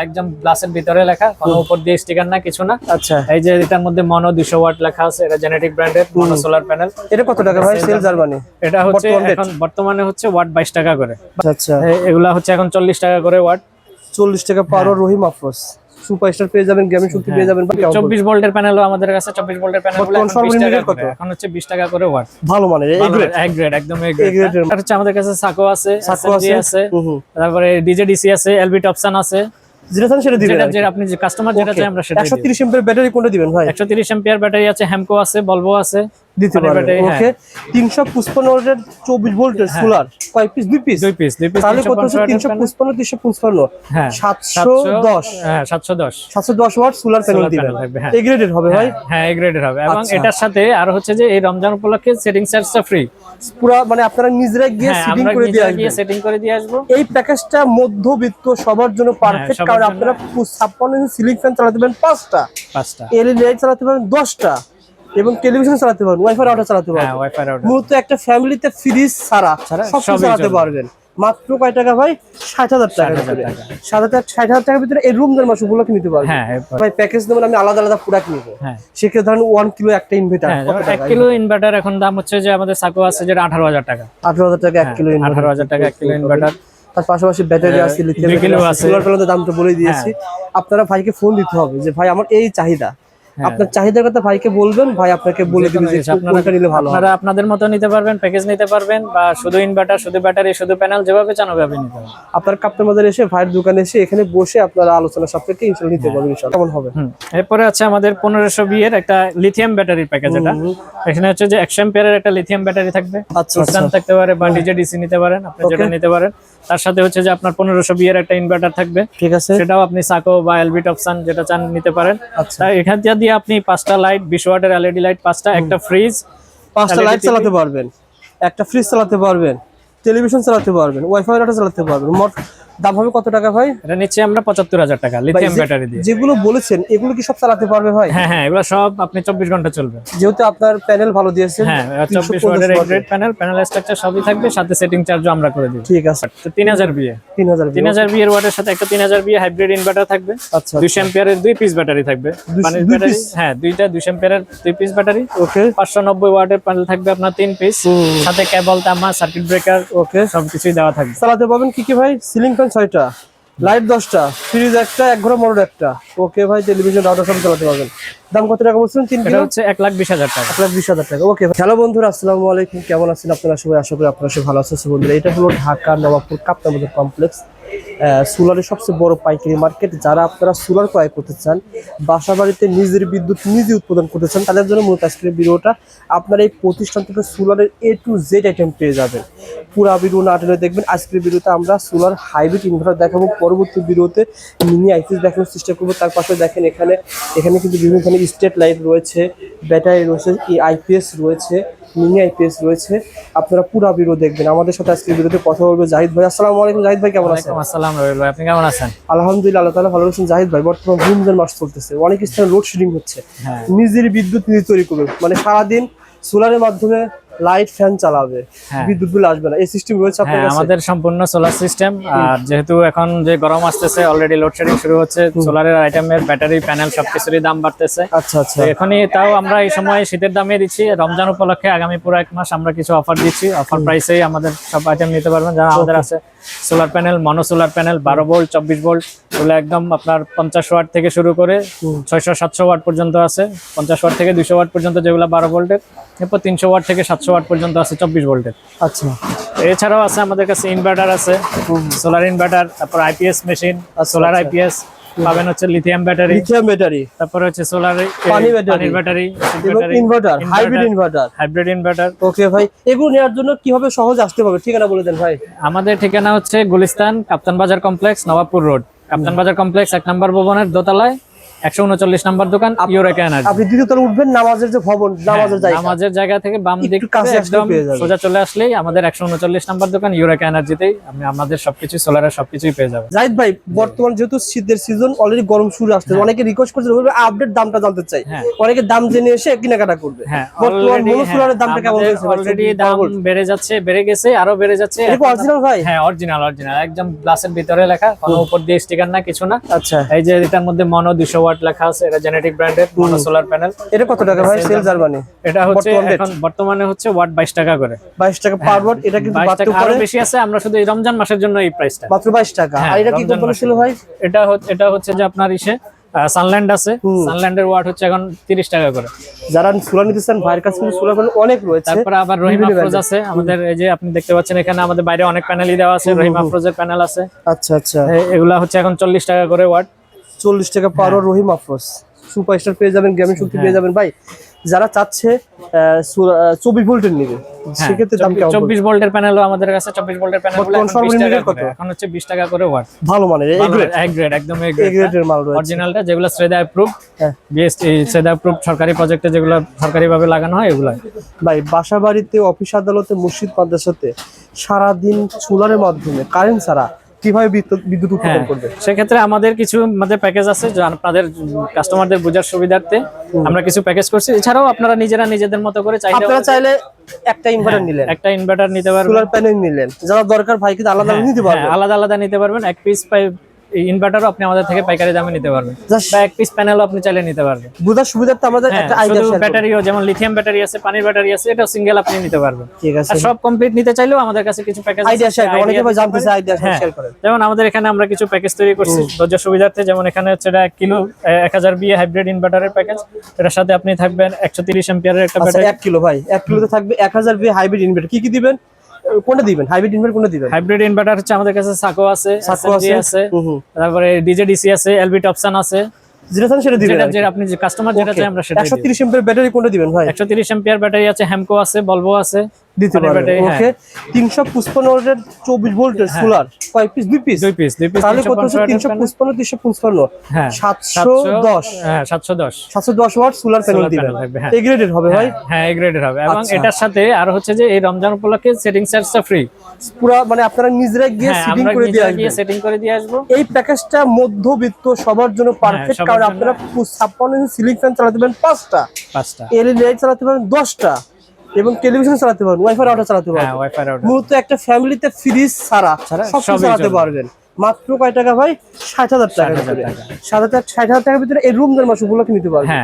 একদম গ্লাসের ভিতরে লেখা, কোনো উপর দিয়ে স্টিকার না, কিছু না। আচ্ছা, এই যে এটার মধ্যে মনো 200 ওয়াট লেখা আছে, এটা জেনেটিক ব্র্যান্ডের মনো সোলার প্যানেল। এটা কত টাকা ভাই সেল জার্মানি? এটা হচ্ছে এখন বর্তমানে হচ্ছে ওয়াট 22 টাকা করে। আচ্ছা, এগুলা হচ্ছে এখন 40 টাকা করে ওয়াট। 40 টাকা পার রহিম আফরোজ সুপারস্টার পেয়ে যাবেন, গেমিং শক্তি পেয়ে যাবেন। 24 ভোল্টের প্যানেলও আমাদের কাছে, 24 ভোল্টের প্যানেলগুলো এখন 20 টাকা করে, এখন হচ্ছে 20 টাকা করে ওয়াট। ভালো মানের এ গ্রেড, একদম এ গ্রেড। আর হচ্ছে আমাদের কাছে সাকো আছে, এসএমজি আছে, তারপরে ডিজেডিসি আছে, এলবি টপসন আছে। যেটা চান সেটা দিবেন, যেটা আপনি যে কাস্টমার যেটা চাই আমরা সেটা দিই। 130 এম্পিয়ার ব্যাটারি কোনটা দিবেন ভাই? 130 এম্পিয়ার ব্যাটারি আছে, হ্যামকো আছে, ভলভো আছে, দিতে পারবেন। ওকে, 355 ওয়াটের 24 ভোল্টের সোলার কয় পিস? দুই পিস। তাহলে কত হচ্ছে? 355 355 হ্যাঁ 710। হ্যাঁ 710 ওয়াট সোলার প্যানেল দিবেন। এ গ্রেডের হবে ভাই? হ্যাঁ এ গ্রেডের হবে। এবং এটার সাথে আর হচ্ছে যে এই রমজান উপলক্ষে সেটিং চার্জটা ফ্রি। পুরো মানে আপনারা নিজেরা গিয়ে সেটিং করে দিয়ে আসবেন। সেটিং করে দিয়ে আসবো। এই প্যাকেজটা মধ্যবিত্ত সবার জন্য পারফেক্ট, কারণ আপনারা 56 ইঞ্চি সিলিং ফ্যান চালাতে পারেন 5টা, এলইডি লাইট চালাতে পারেন 10টা, এবং টেলিভিশন চালাতে পারবেন, ওয়াইফাই রাউটার চালাতে পারবেন। মূলত একটা ফ্যামিলিতে ফ্রিজ ছাড়া সব চালাতে পারবেন। মাত্র কয় টাকা ভাই? 60,000 টাকা। 60,000 টাকার ভিতরে এই রুম জার্মাস উপলক্ষে নিতে পারবেন। ভাই প্যাকেজ নেবেন, আমি আলাদা আলাদা প্রোডাক্ট নিব। সেক্ষেত্রে ধরেন 1 কিলো একটা ইনভার্টার, 1 কিলো ইনভার্টার এখন দাম হচ্ছে যে আমাদের সাকো আছে যেটা 18,000 টাকা। 18,000 টাকা 1 কিলো ইনভার্টার। 18,000 টাকা 1 কিলো ইনভার্টার। তার পাশাপাশি ব্যাটারি আছে, লিথিয়াম আছে, সোলার প্যানেলের দামটা বলে দিয়েছি। আপনারা ভাইকে ফোন দিতে হবে যে ভাই আমার এই চাহিদা, আপনার চাহিদার কথা ভাইকে বলবেন, ভাই আপনাকে বলে দিবেন যে কোনটা নিলে ভালো হবে। আপনারা আপনাদের মতো নিতে পারবেন, প্যাকেজ নিতে পারবেন, বা শুধু ইনভার্টার, শুধু ব্যাটারি, শুধু প্যানেল, যেভাবে চান ওভাবে নিতে পারবেন। আপনার কাপ্তান বাজারে এসে ভাইয়ের দোকানে এসে এখানে বসে আপনারা আলোচনা সাপেক্ষে ইনশাআল্লাহ নিতে পারবেন। ইনশাআল্লাহ কেমন হবে? এরপরে আছে আমাদের 1500 এর একটা লিথিয়াম ব্যাটারির প্যাকেজ। এটা এখানে হচ্ছে যে 100 এম্পিয়ারের একটা লিথিয়াম ব্যাটারি থাকবে, আচ্ছা থাকতে পারে, বা ডিজেডিসি নিতে পারেন, আপনি যেটা নিতে পারেন। তার সাথে হচ্ছে যে আপনার 1500 এর একটা ইনভার্টার থাকবে, ঠিক আছে, সেটাও আপনি সাকো বা এলবি টপসন যেটা চান নিতে পারেন। তাই এখান দিয়ে আপনি 5টা লাইট, 20 ওয়াটের এলইডি লাইট 5টা, একটা ফ্রিজ, 5টা লাইট চালাতে পারবেন, একটা ফ্রিজ চালাতে পারবেন, টেলিভিশন চালাতে পারবেন, ওয়াইফাই রাউটার চালাতে পারবেন। মোট দাম হবে কত টাকা ভাই? এটা নিচ্ছে আমরা 75,000 টাকা লিথিয়াম ব্যাটারি দিয়ে। যেগুলো বলেছেন এগুলো কি সব চালাতে পারবে ভাই? হ্যাঁ এগুলো সব আপনি 24 ঘন্টা চলবে, যেহেতু আপনার প্যানেল ভালো দিয়েছেন। হ্যাঁ 24 ওয়াটের গ্রেড প্যানেল স্ট্রাকচার সবই থাকবে, সাথে সেটিং চার্জও আমরা করে দিই। ঠিক আছে। তো 3000 এর ওয়াটের সাথে একটা 3000 হাইব্রিড ইনভার্টার থাকবে। আচ্ছা, 200 এম্পিয়ারের 2 পিস ব্যাটারি থাকবে, পানির ব্যাটারি। হ্যাঁ দুইটা 200 এম্পিয়ারের 2 পিস ব্যাটারি। ওকে, 590 ওয়াটের প্যানেল থাকবে আপনার 3 পিস, সাথে কেবল, তামা, সার্কিট ব্রেকার, ওকে সবকিছুই দেওয়া থাকবে। চালাতে পারবেন কি কি ভাই? সিলিং ফ্যান 6টা, লাইট 10টা, ফ্রিজ একটা, এক ঘোড়া মোটর একটা। ওকে ভাই, টেলিভিশন রাউটার সব চালাতে পারবেন। দাম কত টাকা বলছেন? 3 কিলো হচ্ছে 1,20,000 টাকা। 1,20,000 টাকা। ওকে, হ্যালো বন্ধুরা, আসসালামু আলাইকুম। কেমন আছেন আপনারা সবাই? আশা করি আপনারা সবাই ভালো আছেন। বন্ধুরা, এটা হলো ঢাকা নবাবপুর কাপ্তান বাজার কমপ্লেক্স, সোলারের সবচেয়ে বড় পাইকারি মার্কেট। যারা আপনারা সোলার ক্রয় করতে চান, বাসা বাড়িতে নিজের বিদ্যুৎ নিজে উৎপাদন করতে চান, তাদের জন্য মূলত আজকের ভিডিওটা। আপনারা এই প্রতিষ্ঠান থেকে সোলারের A to Z আইটেম পেয়ে যাবেন। পুরো ভিডিও না টেনে দেখবেন। আজকের ভিডিওতে আমরা সোলার হাইব্রিড ইনভার্টার দেখাবো, পরবর্তী ভিডিওতে মিনি আইপিএস দেখানোর চেষ্টা করবো। তার পাশে দেখেন এখানে কিন্তু বিভিন্ন ধরনের স্ট্রিট লাইট রয়েছে, ব্যাটারি রয়েছে, আইপিএস রয়েছে, মিনি আইপিএস রয়েছে। আপনারা পুরো ভিডিও দেখবেন। আমাদের সাথে আজকের ভিডিওতে কথা বলবো জাহিদ ভাই। আসসালামু আলাইকুম জাহিদ ভাই, কেমন আছেন? আসসালাম রবিউল ভাই, আপনি কেমন আছেন? আলহামদুলিল্লাহ, আল্লাহ তাআলা ভালো আছেন। জাহিদ ভাই, বর্তমানে রমজান মাস চলতেছে, অনেক স্থানে লোডশেডিং হচ্ছে। নিজের বিদ্যুৎ নিজে তৈরি করবে, মানে সারাদিন সোলারের মাধ্যমে লাইট ফ্যান চালাবে, বিদ্যুৎ বিল আসবে না, এই সিস্টেম রয়েছে আপনাদের কাছে? আমাদের সম্পূর্ণ সোলার সিস্টেম। আর যেহেতু এখন যে গরম আসতেছে, অলরেডি লোডশেডিং শুরু হচ্ছে, সোলারের আইটেমের ব্যাটারি, প্যানেল সবকিছুরই দাম বাড়তেছে। আচ্ছা, এখনই তাও আমরা এই সময় শীতের দামে দিচ্ছি। রমজান উপলক্ষে আগামী পুরো 1 মাস আমরা কিছু অফার দিচ্ছি। অফার প্রাইসেই আমাদের সব আইটেম নিতে পারবেন। যারা আমাদের আছে সোলার প্যানেল, মনো সোলার প্যানেল 12 ভোল্ট, 24 ভোল্ট, ওগুলো একদম আপনার 50 ওয়াট থেকে শুরু করে 600-700 ওয়াট পর্যন্ত আছে। 50 ওয়াট থেকে 200 ওয়াট পর্যন্ত যেগুলো 12 ভোল্টের, এরপর 300 ওয়াট থেকে 700 ওয়াট পর্যন্ত আছে 24 ভোল্টের। আচ্ছা, এছাড়াও আছে আমাদের কাছে ইনভার্টার আছে, সোলার ইনভার্টার, তারপর আইপিএস মেশিন, সোলার আইপিএস পাবেন, হচ্ছে লিথিয়াম ব্যাটারি, তারপর হচ্ছে সোলার পানির ব্যাটারি, ইনভার্টার, হাইব্রিড ইনভার্টার। ওকে ভাই, এগুলো নেওয়ার জন্য কিভাবে সহজ আসতে হবে? ঠিকানা বলে দেন ভাই। আমাদের ঠিকানা হচ্ছে গুলিস্তান, কাপ্তান বাজার কমপ্লেক্স, নবাবপুর রোড, কাপ্তান বাজার কমপ্লেক্স 1 নম্বর ভবনের দোতলায়। 139 নাম্বার দোকান ইউরেকা এনার্জি। আপনি দ্বিতীয় তলায় উঠবেন, নামাজের যে ভবন, নামাজের জায়গা থেকে বাম দিক কাছে একদম সোজা চলে আসলেই আমাদের 139 নাম্বার দোকান ইউরেকা এনার্জিতেই আপনি আমাদের সবকিছু সোলারের সবকিছুই পেয়ে যাবেন। জাহিদ ভাই, বর্তমান যেহেতু শীতের সিজন, অলরেডি গরম শুরু আসছে, অনেকে রিকোয়েস্ট করছে আপডেট দামটা জানতে চাই, অনেকে দাম জেনে এসে কেনাকাটা করবে। বর্তমান মোনো সোলারের দামটা কেমন হয়েছে? অলরেডি দাম বেড়ে যাচ্ছে, বেড়ে গেছে, আরো বেড়ে যাচ্ছে। এটা অরিজিনাল ভাই? হ্যাঁ অরিজিনাল একদম গ্লাসের ভিতরে লেখা, কোনো উপর দিয়ে স্টিকার না, কিছু না। আচ্ছা, এই যে এটার মধ্যে মনো 200 ওয়াট লেখা আছে, এটা জেনেটিক ব্র্যান্ডের মনো সোলার প্যানেল। এটা কত টাকা ভাই সেল জার্মানি? এটা হচ্ছে এখন বর্তমানে হচ্ছে ওয়াট 22 টাকা করে। 22 টাকা পার ওয়াট। এটা কিন্তু বাড়তে আরো বেশি আছে, আমরা শুধু এই রমজান মাসের জন্য এই প্রাইসটা মাত্র 22 টাকা। আর এটা কি কোম্পানি ছিল ভাই? এটা হচ্ছে যে আপনার সানল্যান্ড আছে, সানল্যান্ডের ওয়াট হচ্ছে এখন 30 টাকা করে। যারা সোলার নিতে চান ভাইয়ের কাছে কিন্তু সোলার প্যানেল অনেক রয়েছে। তারপর আবার রহিম আফরোজ আছে আমাদের, এই যে আপনি দেখতে পাচ্ছেন এখানে আমাদের বাইরে অনেক প্যানেলই দেওয়া আছে, রহিম আফরোজের প্যানেল আছে। আচ্ছা আচ্ছা, এগুলা হচ্ছে এখন 40 টাকা করে ওয়াট। 40 টাকা পার ওয়াট রহিম আফরোজ সুপারস্টার পেয়ে যাবেন, গেমিং শক্তি পেয়ে যাবেন। ভাই যারা চাচ্ছে 24 ভোল্টের নেবে, সেক্ষেত্রে দাম কেমন? 24 ভোল্টের প্যানেলও আমাদের কাছে, 24 ভোল্টের প্যানেল এখন হচ্ছে 20 টাকা করে ওয়াট। ভালো মানের এ গ্রেড, একদম এ গ্রেডের মাল রয়েছে অরিজিনালটা, যেগুলো শ্রেদা অ্যাপ্রুভ, বিএসটি শ্রেদা অ্যাপ্রুভ সরকারি প্রজেক্টে যেগুলো সরকারিভাবে লাগানো হয় এগুলো। ভাই বাসা বাড়িতে, অফিস আদালতে, মসজিদ মাদ্রাসাতে সারাদিন সোলারের মাধ্যমে কারেন্ট ছাড়া কিভাবে বিদ্যুৎ উৎপাদন করবে? সেক্ষেত্রে আমাদের কিছু প্যাকেজ আছে, যে আপনাদের কাস্টমারদের বোঝার সুবিধার্থে আমরা কিছু প্যাকেজ করছি। এছাড়াও আপনারা নিজেদের মতো করে চাইলে একটা ইনভার্টার নিলেন, একটা ইনভার্টার নিতে পারবেন, সোলার প্যানেল নিলেন, যারা দরকার ভাই কিন্তু আলাদা নিতে পারবেন, আলাদা নিতে পারবেন। এক পিস ইনভার্টারও আপনি আমাদের থেকে পাইকারি দামে নিতে পারবেন, বা এক পিস প্যানেলও আপনি চাইলে নিতে পারবেন। বুঝার সুবিধার্থে আমাদের একটা আইডিয়া শেয়ার করব। ব্যাটারিও যেমন লিথিয়াম ব্যাটারি আছে, পানির ব্যাটারি আছে, এটা সিঙ্গেল আপনি নিতে পারবেন। ঠিক আছে, আর সব কমপ্লিট নিতে চাইলেও আমাদের কাছে কিছু প্যাকেজ আছে, আইডিয়া শেয়ার করুন। অনেকে ভাই জানতে চায়, আইডিয়া শেয়ার করেন। যেমন আমাদের এখানে আমরা কিছু প্যাকেজ তৈরি করছি বোঝার সুবিধার্থে। যেমন এখানে হচ্ছে এটা 1 কিলো 1000 বিএ হাইব্রিড ইনভার্টারের প্যাকেজ, এটার সাথে আপনি থাকবেন 130 অ্যাম্পিয়ারের একটা ব্যাটারি। 1 কিলো ভাই, 1 কিলোতে থাকবে 1000 বিএ হাইব্রিড ইনভার্টার। কি দিবেন, কোনটা দিবেন? হাইব্রিড ইনভার্টার কোনটা দিবেন? হাইব্রিড ইনভার্টার হচ্ছে আমাদের কাছে সাকো আছে, এসএমজি আছে, তারপরে ডিজেডিসি আছে, এলবি টপসন আছে। যেটা চান সেটা দিবেন, যেটা আপনি যে কাস্টমার যেটা চাই আমরা সেটা। 130 এম্পিয়ার ব্যাটারি কোনটা দিবেন ভাই? 130 এম্পিয়ার ব্যাটারি আছে, হ্যামকো আছে, ভলভো আছে, দিতে পারবেন। ওকে, 355 ওয়াটের 24 ভোল্টের সোলার কয় পিস? 2 পিস। 2 পিস তাহলে কত হচ্ছে? 355 355 হ্যাঁ 710। হ্যাঁ 710 ওয়াট সোলার প্যানেল দিবেন। এই গ্রেডের হবে ভাই? হ্যাঁ এই গ্রেডের হবে। এবং এটার সাথে আর হচ্ছে যে এই রমজান উপলক্ষে সেটিং চার্জটা ফ্রি, পুরো মানে আপনারা নিজেরা গিয়ে সেটিং করে দিয়ে আসবেন। সেটিং করে দিয়ে আসবো। এই প্যাকেজটা মধ্যবিত্ত সবার জন্য পারফেক্ট, কারণ আপনারা 56 ইঞ্চি সিলিং ফ্যান চালাতে পারেন 5টা, এলইডি লাইট চালাতে পারেন 10টা, এবং টেলিভিশন চালাতে পারবেন, ওয়াইফাই রাউটার চালাতে পারবেন। মূলত একটা ফ্যামিলিতে ফ্রিজ ছাড়া সব চালাতে পারবেন। মাত্র কয় টাকা ভাই? 60,000 টাকা। 60,000 টাকার ভিতরে এই রুম দরমাস উপলক্ষে নিতে পারবেন।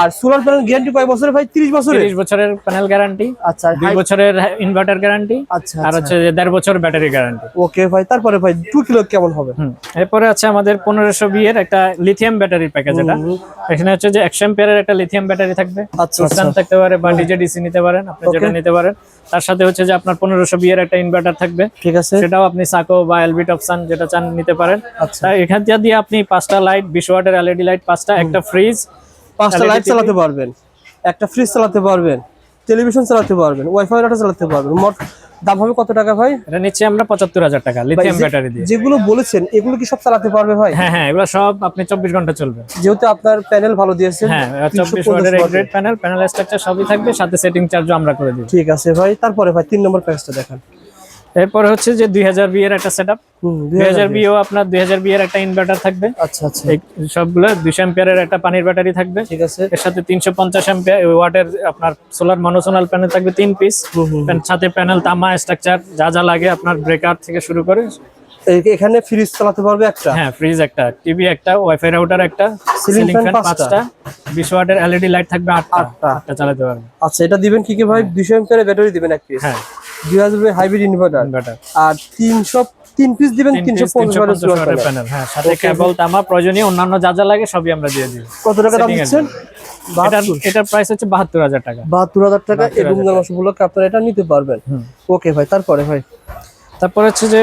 আর সোলার প্যানেল গ্যারান্টি কয় বছরের ভাই? 30 বছরের। 30 বছরের প্যানেল গ্যারান্টি। আচ্ছা, 2 বছরের ইনভার্টার গ্যারান্টি। আচ্ছা, আর হচ্ছে 1.5 বছর ব্যাটারি গ্যারান্টি। ওকে ভাই, তারপরে ভাই 2 কিলো কেমন হবে? এরপরে আছে আমাদের 1500 বি এর একটা লিথিয়াম ব্যাটারির প্যাকেজ। এটা এখানে হচ্ছে যে 100 এম্পিয়ারের একটা লিথিয়াম ব্যাটারি থাকবে, ইনস্ট্যান্ট থাকতে পারে বা ডিজে ডিসি নিতে পারেন, আপনি যেটা নিতে পারেন। তার সাথে হচ্ছে যে আপনার 1500 বি এর একটা ইনভার্টার থাকবে। ঠিক আছে, সেটাও আপনি সাকো বা এলবি টপসন যেটা চান নিতে পারেন। আচ্ছা, এখান দিয়ে আপনি 5টা লাইট, 20 ওয়াটের এলইডি লাইট 5টা, একটা ফ্রিজ, 5টা লাইট চালাতে পারবেন, একটা ফ্রিজ চালাতে পারবেন, টেলিভিশন চালাতে পারবেন, ওয়াইফাই রাউটার চালাতে পারবেন। মোট দাম হবে কত টাকা ভাই? এটা নিচ্ছি আমরা 75,000 টাকা লিথিয়াম ব্যাটারি দিয়ে। যেগুলো বলেছেন এগুলো কি সব চালাতে পারবে ভাই? হ্যাঁ এগুলো সব আপনি 24 ঘন্টা চলবে, যেহেতু আপনার প্যানেল ভালো দিয়েছেন। হ্যাঁ 24 ওয়াটের গ্রেড প্যানেল, প্যানেল স্ট্রাকচার সবই থাকবে, সাথে সেটিং চার্জও আমরা করে দিই। ঠিক আছে ভাই, তারপরে ভাই 3 নম্বর প্যাকেজটা দেখান। এরপর হচ্ছে যে 2000 বি এর একটা সেটআপ। 2000 বি ও আপনার 2000 বি এর একটা ইনভার্টার থাকবে। আচ্ছা আচ্ছা, এই সবগুলো 200 এম্পিয়ারের একটা পানির ব্যাটারি থাকবে। ঠিক আছে, এর সাথে 350 এম্পিয়ার ওয়াটের আপনার সোলার মনোসোনাল প্যানেল থাকবে 3 পিস। সাথে প্যানেল, তামা, স্ট্রাকচার যা লাগে আপনার, ব্রেকার থেকে শুরু করে। এখানে ফ্রিজ চালাতে পারবে একটা, হ্যাঁ ফ্রিজ একটা, টিভি একটা, ওয়াইফাই রাউটার একটা, সিলিং ফ্যান 5টা, 20 ওয়াটের এলইডি লাইট থাকবে 8টা চালাতে পারবে। আচ্ছা, এটা দিবেন কি ভাই? 200 এম্পিয়ারের ব্যাটারি দিবেন এক পিস। হ্যাঁ 2000 হাইব্রিড ইনভার্টার। আর 3 পিস দিবেন 350 ওয়াটের প্যানেল। হ্যাঁ সাথে কেবল, তামা, প্রয়োজনীয় অন্যান্য যা লাগে সবই আমরা দিয়ে দিই। কত টাকা দাম দিচ্ছেন? এটার প্রাইস হচ্ছে 72,000 টাকা। 72,000 টাকা এই রমজান মাস উপলক্ষে আপনারা এটা নিতে পারবেন। ওকে ভাই, তারপরে ভাই? তারপর হচ্ছে যে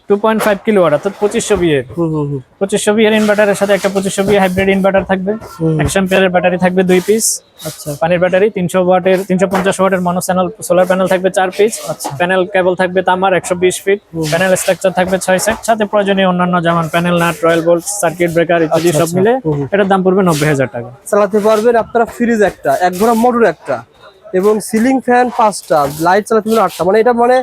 2.5 কিলোওয়াট অর্থাৎ 2500 বিএ 2500 বিএর ইনভার্টারের সাথে একটা 2500 বিএ হাইব্রিড ইনভার্টার থাকবে, 100 অ্যাম্পিয়ারের ব্যাটারি থাকবে 2 পিস। আচ্ছা, পানির ব্যাটারি 350 ওয়াটের মনো সোলার প্যানেল থাকবে 4 পিস। প্যানেল কেবল থাকবে তামার 120 ফিট। প্যানেল স্ট্রাকচার থাকবে 6 সেট, সাথে প্রয়োজনীয় অন্যান্য যেমন panel nut, royal bolt, circuit breaker ইত্যাদি সব মিলে এটার দাম পড়বে 90,000 টাকা। চালাতে পারবেন আপনারা ফ্রিজ একটা, এক ঘোড়া মোটর একটা, এবং সিলিং ফ্যান 5টা, লাইট চালাতে পারবেন 8টা। মানে এটা মানে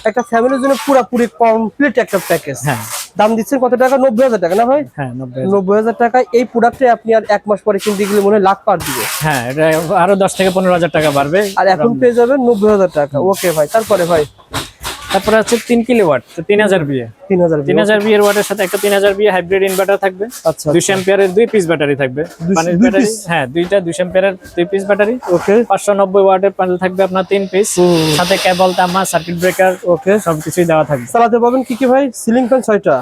একটা ফ্যামিলির জন্য পুরোপুরি কমপ্লিট একটা প্যাকেজ। হ্যাঁ, দাম দিচ্ছেন কত টাকা? 90,000 টাকা না ভাই? হ্যাঁ 90,000 টাকায় এই প্রোডাক্টে আপনি আর 1 মাস পরে কিনতে গেলে মনে হয় লাখ পার দিবে। হ্যাঁ, এটা আরো 10 থেকে 15,000 টাকা বাড়বে। আর এখন পেয়ে যাবেন 90,000 টাকা। ওকে ভাই, তারপরে ভাই তারপরে আছে 3 কিলোওয়াট, তো 3000 বিএ। 3000 বিএর ওয়াটের সাথে একটা 3000 বিএ হাইব্রিড ইনভার্টার থাকবে। আচ্ছা, 200 অ্যাম্পিয়ারের 2 পিস ব্যাটারি থাকবে। পানির ব্যাটারি, হ্যাঁ দুইটা 200 অ্যাম্পিয়ারের 2 পিস ব্যাটারি। ওকে, 590 ওয়াটের প্যানেল থাকবে আপনার 3 পিস, সাথে কেবল, তামা, সার্কিট ব্রেকার, ওকে সবকিছুই দেওয়া থাকবে। চালাতে পারবেন কি কি ভাই? সিলিং ফ্যান 6টা,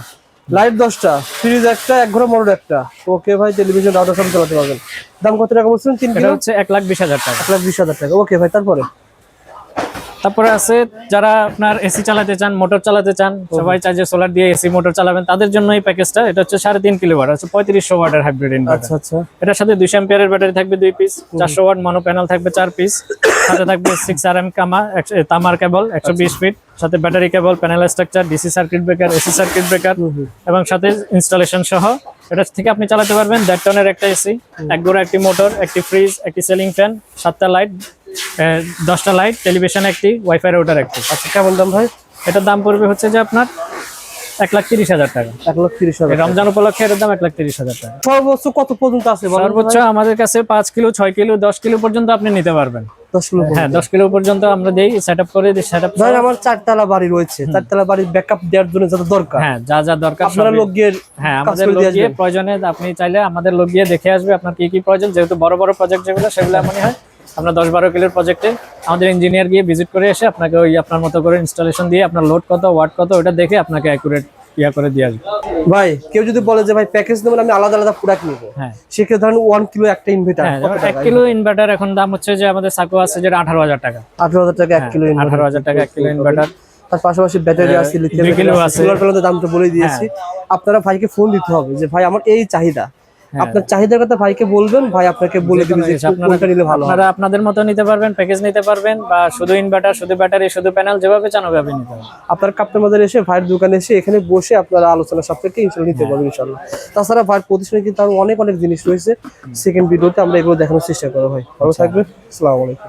লাইট 10টা, ফ্রিজ একটা, এক ঘোড়া মোটর একটা। ওকে ভাই, টেলিভিশন, রাউটার সব চালাতে পারবেন। দাম কত টাকা বলছেন? 3 এটা কিলো হচ্ছে 1,20,000 টাকা। 1,20,000 টাকা। ওকে ভাই, তারপরে আছে যারা আপনার এসি চালাতে চান, মোটর চালাতে চান, সবাই চায় যে সোলার দিয়ে এসি মোটর চালাবেন, তাদের জন্য এই প্যাকেজটা। এটা হচ্ছে 3.5 কিলোওয়াট, আছে 3500 ওয়াটের হাইব্রিড ইনভার্টার। আচ্ছা আচ্ছা, এটার সাথে 200 অ্যাম্পিয়ারের ব্যাটারি থাকবে 2 পিস, 400 ওয়াট মনো প্যানেল থাকবে 4 পিস, সাথে থাকবে 6 RM তামার কেবল 120 ফিট, সাথে ব্যাটারি কেবল, panel structure, DC circuit breaker, AC circuit breaker, এবং সাথে ইনস্টলেশন সহ। এটা থেকে আপনি চালাতে পারবেন 1.5 টনের একটা এসি, এক গোড়া একটি মোটর, একটি ফ্রিজ, একটি সিলিং ফ্যান, 7টা লাইট, 10টা লাইট, টেলিভিশন একটি, ওয়াইফাই রাউটার একটি। আচ্ছা, কেমন দাম ভাই? এটার দাম পড়বে হচ্ছে যে আপনার 1,30,000 টাকা। 1,30,000। রমজান উপলক্ষে এটার দাম 1,30,000 টাকা। সর্বোচ্চ কত পর্যন্ত আছে? সর্বোচ্চ আমাদের কাছে 5 কিলো, 6 কিলো, 10 কিলো পর্যন্ত আপনি নিতে পারবেন। 10 কিলো? হ্যাঁ, 10 কিলো পর্যন্ত আমরা দেই, সেটআপ করে দিই। সেটআপ ভাই আমার 4তলা বাড়ি রয়েছে, 4তলা বাড়ির ব্যাকআপ দেওয়ার জন্য যত দরকার, হ্যাঁ যা যা দরকার আপনারা লোক গিয়ে, হ্যাঁ আমাদের লোক গিয়ে প্রয়োজনে আপনি চাইলে আমাদের লোক গিয়ে দেখে আসবে আপনার কি কি প্রয়োজন। যেহেতু বড় বড় প্রজেক্ট যেগুলো, সেগুলো এমনই হয়। আমরা 10-12 কিলোর প্রজেক্টে আমাদের ইঞ্জিনিয়ার গিয়ে ভিজিট করে এসে আপনাকে ওই আপনার মতো করে ইনস্টলেশন দিয়ে আপনার লোড কত, ওয়াট কত, ওটা দেখে আপনাকে অ্যাকুরেট করে দিয়ে আসবে। ভাই কেউ যদি বলে যে ভাই প্যাকেজ নেবেন, আমি আলাদা আলাদা প্রোডাক্ট নিব, হ্যাঁ সেক্ষেত্রে ধরেন 1 কিলো একটা ইনভার্টার, হ্যাঁ 1 কিলো ইনভার্টার এখন দাম হচ্ছে যে আমাদের সাকো আছে যেটা 18,000 টাকা। 18,000 টাকা 1 কিলো ইনভার্টার। 18,000 টাকা 1 কিলো ইনভার্টার। তার পাশাপাশি ব্যাটারি আছে, লিথিয়াম আছে, সোলার প্যানেলের দামটা বলে দিয়েছি। আপনারা ভাইকে ফোন দিতে হবে যে ভাই আমার এই চাহিদা, আপনার চাহিদার কথা ভাইকে বলবেন, ভাই আপনাকে বলে দিবেন যে কোনটা নিলে ভালো হবে। আপনারা আপনাদের মতো নিতে পারবেন, প্যাকেজ নিতে পারবেন, বা শুধু ইনভার্টার, শুধু ব্যাটারি, শুধু প্যানেল, যেভাবে চান ওভাবে নিতে পারবেন। আপনার কাপ্তান বাজারে এসে ভাইয়ের দোকানে এসে এখানে বসে আপনারা আলোচনা সাপেক্ষে ইনশাআল্লাহ নিতে পারবেন ইনশাআল্লাহ। তাছাড়া ভাইয়ের প্রতিষ্ঠানে কিন্তু আরো অনেক জিনিস রয়েছে, সেকেন্ড ভিডিওতে আমরা এগুলো দেখানোর চেষ্টা করবো। ভাই ভালো থাকবেন, আসসালামু আলাইকুম।